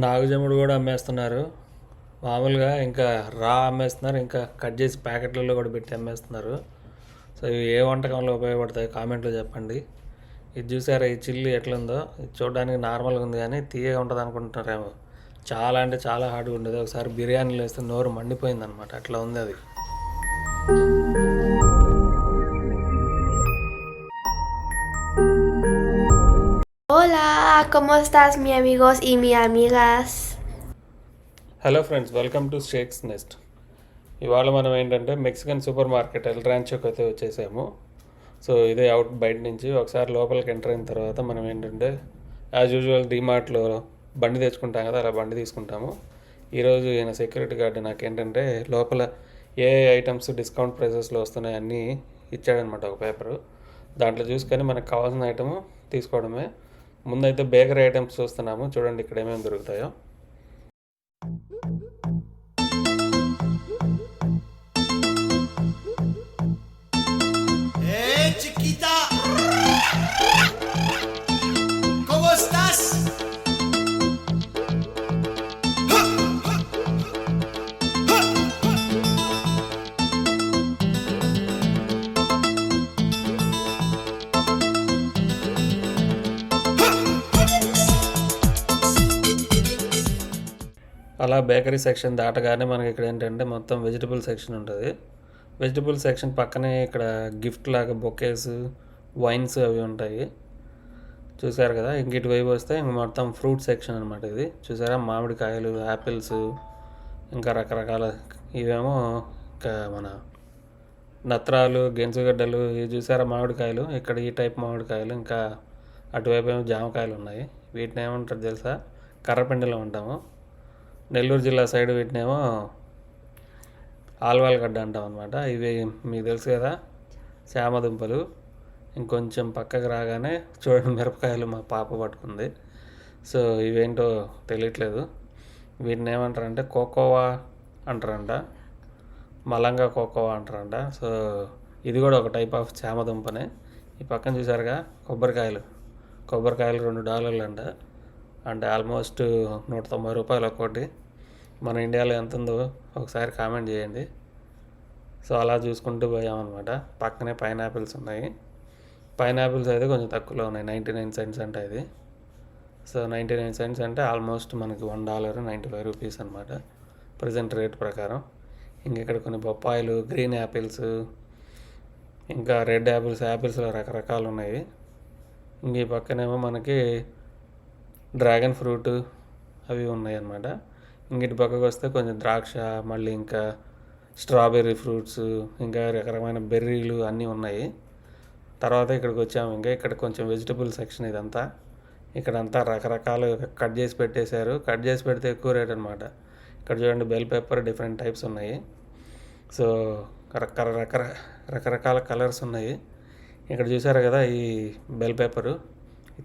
నాగుజముడు కూడా అమ్మేస్తున్నారు. మామూలుగా ఇంకా రా అమ్మేస్తున్నారు, ఇంకా కట్ చేసి ప్యాకెట్లలో కూడా పెట్టి అమ్మేస్తున్నారు. సో ఇవి ఏ వంటకంలో ఉపయోగపడతాయి కామెంట్లో చెప్పండి. ఇది చూసారా, ఈ చిల్లి ఎట్లుందో, ఇది చూడడానికి నార్మల్గా ఉంది కానీ తీయగా ఉంటుంది అనుకుంటున్నారేమో. చాలా అంటే చాలా హార్డ్గా ఉండేది. ఒకసారి బిర్యానీలో వేస్తే నోరు మండిపోయింది అనమాట, అట్లా ఉంది అది. Hola, ¿cómo estás, mi amigos y mi amigas? Hello friends, welcome to shakes nest. ఇవాళ మనం ఏంటంటే మెక్సికన్ సూపర్ మార్కెట్ ఎల్ రాంచోకి అయితే వచ్చేసాము. సో ఇదే అవుట్ బయట నుంచి. ఒకసారి లోపలికి ఎంటర్ అయిన తర్వాత మనం ఏంటంటే యాజ్ యూజువల్ డీమార్ట్లో బండి తెచ్చుకుంటాం కదా, అలా బండి తీసుకుంటాము. ఈరోజు ఈయన సెక్యూరిటీ గార్డు నాకేంటంటే లోపల ఏ ఐటమ్స్ డిస్కౌంట్ ప్రైసెస్లో వస్తున్నాయి అన్నీ ఇచ్చాడనమాట, ఒక పేపరు. దాంట్లో చూసుకొని మనకు కావాల్సిన ఐటము తీసుకోవడమే. ముందైతే బేకరీ ఐటమ్స్ చూస్తున్నాము, చూడండి ఇక్కడ ఏమేమి దొరుకుతాయో. Chiquita, ¿cómo estás? అలా బేకరీ సెక్షన్ దాటగానే మనకి ఇక్కడ ఏంటంటే మొత్తం వెజిటబుల్ సెక్షన్ ఉంటుంది. వెజిటబుల్ సెక్షన్ పక్కనే ఇక్కడ గిఫ్ట్ లాగా బొకేస్, వైన్స్ అవి ఉంటాయి. చూసారు కదా. ఇంక ఇటువైపు వస్తే ఇంక మొత్తం ఫ్రూట్ సెక్షన్ అనమాట ఇది. చూసారా, మామిడికాయలు, యాపిల్స్, ఇంకా రకరకాల ఇవేమో ఇంకా మన నత్రాలు, గెంచుగడ్డలు, ఇవి చూసారా మామిడికాయలు. ఇక్కడ ఈ టైప్ మామిడికాయలు, ఇంకా అటువైపు ఏమో జామకాయలు ఉన్నాయి. వీటిని ఏమంటారు తెలుసా, కర్రపిండిలో ఉంటాము. నెల్లూరు జిల్లా సైడ్ వీటినేమో ఆల్వాల్గడ్డ అంటాం అనమాట. ఇవి మీకు తెలుసు కదా, చామదుంపలు. ఇంకొంచెం పక్కకు రాగానే చూడండి మిరపకాయలు మా పాప పట్టుకుంది. సో ఇవేంటో తెలియట్లేదు. వీటిని ఏమంటారంటే కోకోవా అంటారంట, మలంగా కోకోవా అంటారంట. సో ఇది కూడా ఒక టైప్ ఆఫ్ చామదుంపనే. ఈ పక్కన చూసారుగా కొబ్బరికాయలు $2 అంట. అంటే ఆల్మోస్ట్ 190 రూపాయలు ఒక్కోటి. మన ఇండియాలో ఎంత ఉందో ఒకసారి కామెంట్ చేయండి. సో అలా చూసుకుంటూ పోయామన్నమాట. పక్కనే పైనాపిల్స్ ఉన్నాయి. పైనాపిల్స్ అయితే కొంచెం తక్కువలో ఉన్నాయి, 99 సెంట్స్ అంట ఇది. సో 99 సెంట్స్ అంటే ఆల్మోస్ట్ మనకి $1.95 అనమాట ప్రజెంట్ రేట్ ప్రకారం. ఇంక ఇక్కడ కొన్ని బొప్పాయిలు, గ్రీన్ యాపిల్స్, ఇంకా రెడ్ యాపిల్స్లో రకరకాలు ఉన్నాయి. ఇంక ఈ పక్కనేమో మనకి డ్రాగన్ ఫ్రూట్ అవి ఉన్నాయి అన్నమాట. ఇంకటి పక్కకు వస్తే కొంచెం ద్రాక్ష, మళ్ళీ ఇంకా స్ట్రాబెర్రీ ఫ్రూట్స్, ఇంకా రకరకమైన బెర్రీలు అన్నీ ఉన్నాయి. తర్వాత ఇక్కడికి వచ్చాము. ఇంకా ఇక్కడ కొంచెం వెజిటబుల్ సెక్షన్ ఇదంతా. ఇక్కడంతా రకరకాలు కట్ చేసి పెట్టేశారు. కట్ చేసి పెడితే ఎక్కువ రేట్ అనమాట. ఇక్కడ చూడండి బెల్ పెప్పర్ డిఫరెంట్ టైప్స్ ఉన్నాయి. సో రకరకాల కలర్స్ ఉన్నాయి. ఇక్కడ చూసారు కదా ఈ బెల్ పెప్పరు,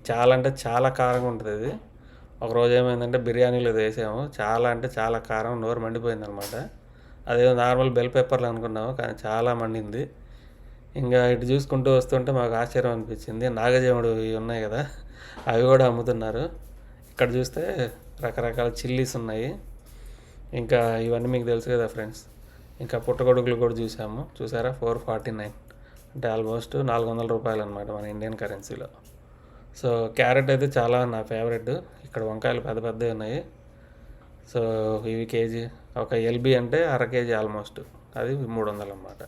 చాలా అంటే చాలా కారంగా ఉంటుంది ఇది. ఒకరోజు ఏమైందంటే బిర్యానీలో వేసాము, చాలా అంటే చాలా కారం, నోరు మండిపోయింది అనమాట. అదేదో నార్మల్ బెల్ పెప్పర్లు అనుకున్నాము, కానీ చాలా మండింది. ఇంకా ఇటు చూసుకుంటూ వస్తుంటే మాకు ఆశ్చర్యం అనిపించింది. నాగజముడు ఇవి ఉన్నాయి కదా, అవి కూడా అమ్ముతున్నారు. ఇక్కడ చూస్తే రకరకాల చిల్లీస్ ఉన్నాయి. ఇంకా ఇవన్నీ మీకు తెలుసు కదా ఫ్రెండ్స్. ఇంకా పుట్టగొడుగులు కూడా చూసాము. చూసారా, 449 అంటే ఆల్మోస్ట్ $400 అనమాట మన ఇండియన్ కరెన్సీలో. సో క్యారెట్ అయితే చాలా నా ఫేవరెట్. ఇక్కడ వంకాయలు పెద్ద పెద్దవి ఉన్నాయి. సో ఇవి కేజీ, ఒక ఎల్బీ అంటే అర కేజీ ఆల్మోస్ట్, అది 300 అన్నమాట.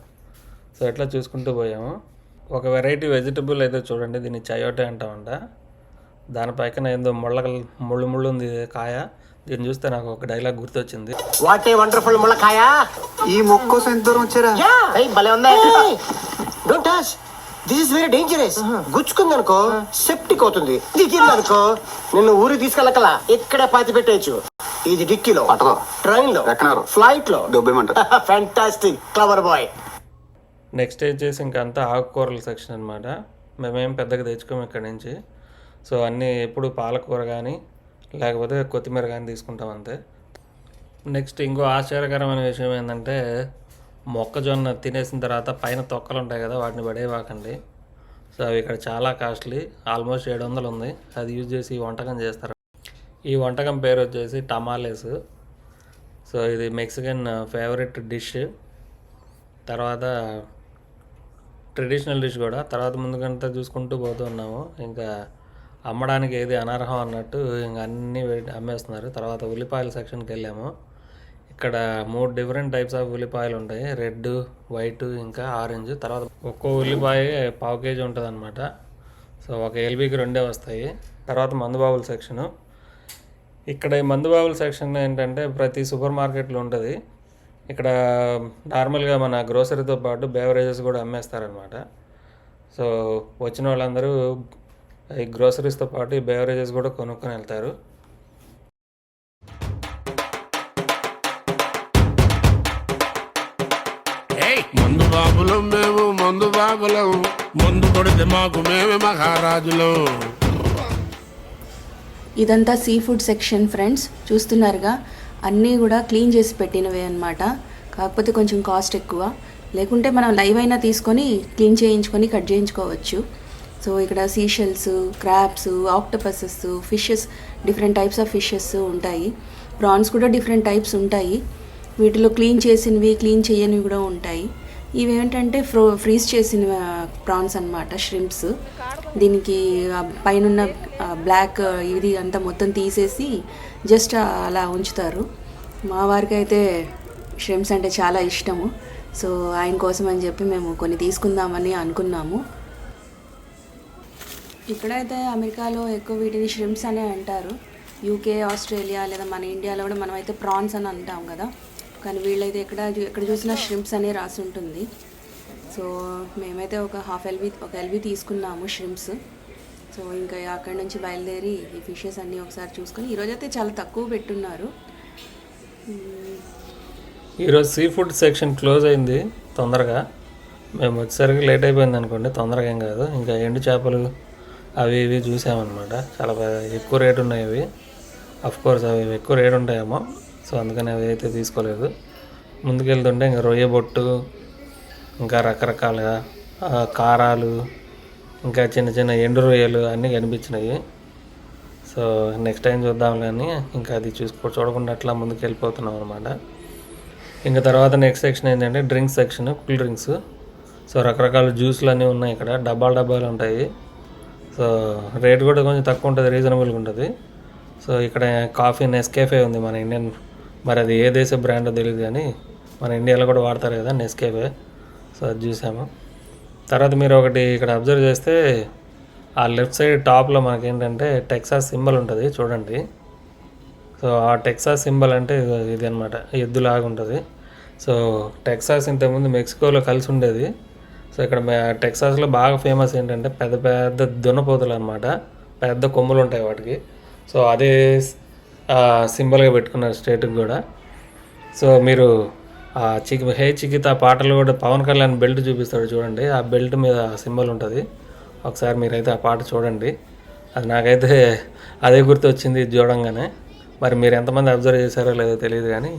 సో ఎట్లా చూసుకుంటూ పోయాము. ఒక వెరైటీ వెజిటబుల్ అయితే చూడండి, దీన్ని చయోటే అంటామంట. దానిపైన ఏందో ముళ్ళు ఉంది కాయ. దీన్ని చూస్తే నాకు ఒక డైలాగ్ గుర్తొచ్చింది. వాట్ ఏ వండర్ఫుల్ ములకాయ. ఈ మొక్క కోసం ఎంత దూరం వచ్చారా? భలే ఉంది. Don't touch, this is very dangerous. గుచ్చుకుందనుకో సెప్టిక్ అవుతుంది, దిగిందనుకో నిన్ను ఊరికి తీసుకెళ్ళకల ఇక్కడే పాతి పెట్టేయచ్చు. ఇది డిక్కీలో, ట్రైన్ లో, ఫ్లైట్ లో. Fantastic, clever boy. నెక్స్ట్ వచ్చేసి ఇంకా అంతా ఆకుకూరల సెక్షన్ అనమాట. మేమేం పెద్దగా తెచ్చుకోము ఇక్కడ నుంచి. సో అన్నీ ఎప్పుడు పాలకూర కానీ లేకపోతే కొత్తిమీర కానీ తీసుకుంటాం అంతే. నెక్స్ట్ ఇంకో ఆశ్చర్యకరమైన విషయం ఏంటంటే, మొక్కజొన్న తినేసిన తర్వాత పైన తొక్కలు ఉంటాయి కదా, వాటిని పడేవాకండి. సో అవి ఇక్కడ చాలా కాస్ట్లీ, ఆల్మోస్ట్ 700 ఉంది. అది యూజ్ చేసి వంటకం చేస్తారు. ఈ వంటకం పేరు వచ్చేసి టమాలేస్. సో ఇది మెక్సికన్ ఫేవరెట్ డిష్, తర్వాత ట్రెడిషనల్ డిష్ కూడా. తర్వాత ముందుకంతా చూసుకుంటూ పోతున్నాము, ఇంకా అమ్మడానికి ఏది అనర్హం అన్నట్టు ఇంకా అన్నీ అమ్మేస్తున్నారు. తర్వాత ఉల్లిపాయల సెక్షన్కి వెళ్ళాము. ఇక్కడ 3 డిఫరెంట్ టైప్స్ ఆఫ్ ఉల్లిపాయలు ఉంటాయి, రెడ్, వైట్, ఇంకా ఆరెంజ్. తర్వాత ఒక్కో ఉల్లిపాయ 1/2 kg ఉంటుంది అనమాట. సో ఒక ఎల్బీకి 2 వస్తాయి. తర్వాత మందుబాబుల సెక్షను. ఇక్కడ ఈ మందుబాబుల సెక్షన్ ఏంటంటే ప్రతి సూపర్ మార్కెట్లో ఉంటుంది. ఇక్కడ నార్మల్గా మన గ్రోసరీతో పాటు బేవరేజెస్ కూడా అమ్మేస్తారనమాట. సో వచ్చిన వాళ్ళందరూ ఈ గ్రోసరీస్తో పాటు ఈ బేవరేజెస్ కూడా కొనుక్కొని వెళ్తారు. మందు బాబులం మేము, మందు బాబులం, మందు కొడితే మాకు మేమే మహారాజులం. ఇదంతా సీ ఫుడ్ సెక్షన్ ఫ్రెండ్స్, చూస్తున్నారుగా అన్నీ కూడా క్లీన్ చేసి పెట్టినవే అన్నమాట. కాకపోతే కొంచెం కాస్ట్ ఎక్కువ, లేకుంటే మనం లైవ్ అయినా తీసుకొని క్లీన్ చేయించుకొని కట్ చేయించుకోవచ్చు. సో ఇక్కడ seashells, crabs, octopuses, fishes, different types of fishes ఉంటాయి. ప్రాన్స్ కూడా డిఫరెంట్ టైప్స్ ఉంటాయి. వీటిలో క్లీన్ చేసినవి, క్లీన్ చేయనివి కూడా ఉంటాయి. ఇవి ఏంటంటే ఫ్రీజ్ చేసిన ప్రాన్స్ అన్నమాట, ష్రింప్స్. దీనికి పైన బ్లాక్ ఇది అంతా మొత్తం తీసేసి జస్ట్ అలా ఉంచుతారు. మా వారికి అయితే ష్రింప్స్ అంటే చాలా ఇష్టము. సో ఆయన కోసం అని చెప్పి మేము కొన్ని తీసుకుందామని అనుకున్నాము. ఇక్కడైతే అమెరికాలో ఎక్కువ వీటిని ష్రింప్స్ అనే అంటారు. యూకే, ఆస్ట్రేలియా లేదా మన ఇండియాలో కూడా మనమైతే ప్రాన్స్ అని అంటాం కదా, కానీ వీళ్ళైతే ఎక్కడ చూసినా ష్రింప్స్ అనే రాసి ఉంటుంది. సో మేమైతే ఒక ఎల్బీ తీసుకున్నాము ష్రింప్స్. సో ఇంకా అక్కడి నుంచి బయలుదేరి ఈ ఫిషెస్ అన్నీ ఒకసారి చూసుకొని, ఈరోజైతే చాలా తక్కువ పెట్టున్నారు. ఈరోజు సీ ఫుడ్ సెక్షన్ క్లోజ్ అయింది తొందరగా. మేము వచ్చేసరికి లేట్ అయిపోయింది అనుకోండి, తొందరగా ఏం కాదు. ఇంకా ఎండు చేపలు అవి ఇవి చూసామన్నమాట. చాలా ఎక్కువ రేటు ఉన్నాయి అవి. కోర్స్ అవి ఎక్కువ రేటు ఉంటాయేమో, సో అందుకని అవి అయితే తీసుకోలేదు. ముందుకెళ్తుంటే ఇంకా రొయ్య బొట్టు, ఇంకా రకరకాల కారాలు, ఇంకా చిన్న చిన్న ఎండు రొయ్యలు అన్నీ కనిపించినాయి. సో నెక్స్ట్ టైం చూద్దాంలే అని ఇంకా అది చూడకుండా అట్లా ముందుకు వెళ్ళిపోతున్నాం అనమాట. ఇంకా తర్వాత నెక్స్ట్ సెక్షన్ ఏంటంటే drinks section, cool drinks. So రకరకాల జ్యూస్లు అన్నీ ఉన్నాయి ఇక్కడ, డబ్బాలు ఉంటాయి. సో రేట్ కూడా కొంచెం తక్కువ ఉంటుంది, రీజనబుల్గా ఉంటుంది. సో ఇక్కడ కాఫీ నెస్కేఫే ఉంది, మన ఇండియన్, మరి అది ఏ దేశ బ్రాండో తెలియదు కానీ మన ఇండియాలో కూడా వాడతారు కదా నెస్కేఫే. సో అది చూసాము. తర్వాత మీరు ఒకటి ఇక్కడ అబ్జర్వ్ చేస్తే ఆ లెఫ్ట్ సైడ్ టాప్లో మనకేంటంటే టెక్సాస్ సింబల్ ఉంటుంది చూడండి. సో ఆ టెక్సాస్ సింబల్ అంటే ఇది అనమాట, ఎద్దులాగా ఉంటుంది. సో టెక్సాస్ ఇంతకుముందు మెక్సికోలో కలిసి ఉండేది. సో ఇక్కడ టెక్సాస్లో బాగా ఫేమస్ ఏంటంటే పెద్ద పెద్ద దున్నపోతులు అనమాట, పెద్ద కొమ్ములు ఉంటాయి వాటికి. సో అదే సింబల్గా పెట్టుకున్నారు స్టేట్కి కూడా. సో మీరు హే చికిత పాటలు కూడా పవన్ కళ్యాణ్ బెల్ట్ చూపిస్తాడు చూడండి, ఆ బెల్ట్ మీద సింబల్ ఉంటుంది. ఒకసారి మీరైతే ఆ పాట చూడండి. అది నాకైతే అదే గుర్తు వచ్చింది ఇది చూడంగానే. మరి మీరు ఎంతమంది అబ్జర్వ్ చేశారో లేదో తెలియదు కానీ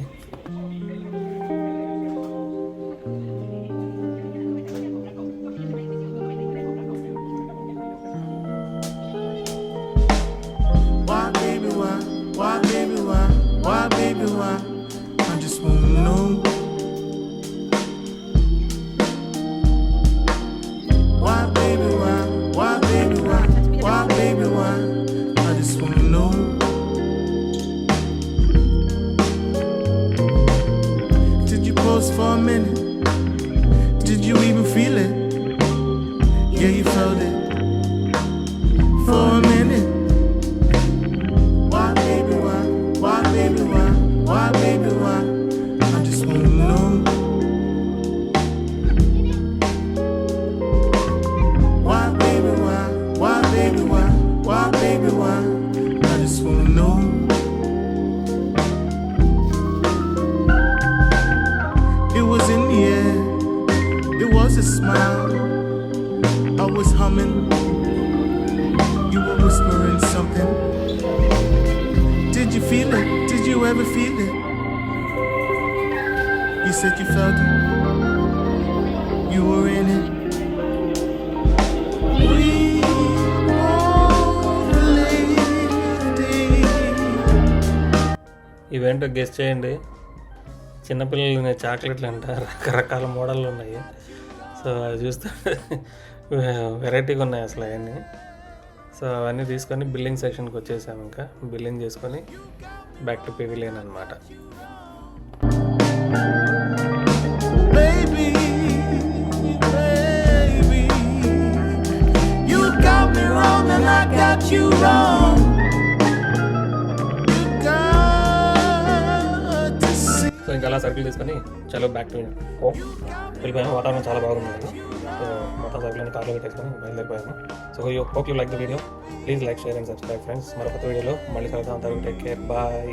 For a minute, did you even feel it? Yeah, you felt it for a minute. Why, baby, why? Why, baby, why? Why, baby, why? I just wanna know. Why, baby, why? Why, baby, why? Why, baby, why? I just wanna know. It was in the air, it was a smile. I was humming, you were whispering something. Did you feel it? Did you ever feel it? You said you felt it, you were in it. We both lady ఇవేంటో guess చేయండి. చిన్నపిల్లలు చాక్లెట్లు అంట, రకరకాల మోడళ్ళు ఉన్నాయి. So అవి చూస్తే వెరైటీగా ఉన్నాయి అసలు అవన్నీ. సో అవన్నీ తీసుకొని బిల్లింగ్ సెక్షన్కి వచ్చేసాము. ఇంకా బిల్లింగ్ చేసుకొని బ్యాక్ టు పెవిలియన్ అనమాట. Baby, baby, you got me wrong and I got you wrong. You got to see. So ఇంకా అలా సర్కిల్ తీసుకొని చలో బ్యాక్ టు హోమ్ వెళ్ళిపోయాము. వాతావరణం చాలా బాగుంది. సో మొత్తం సర్కిల్ కార్లో పెట్టేసుకొని బయలుదేరిపోయాము. So hope you like the video. Please like, share and subscribe friends. మరొక వీడియోలో మళ్ళీ కలుద్దాం. అందరూ టేక్ కేర్, బాయ్.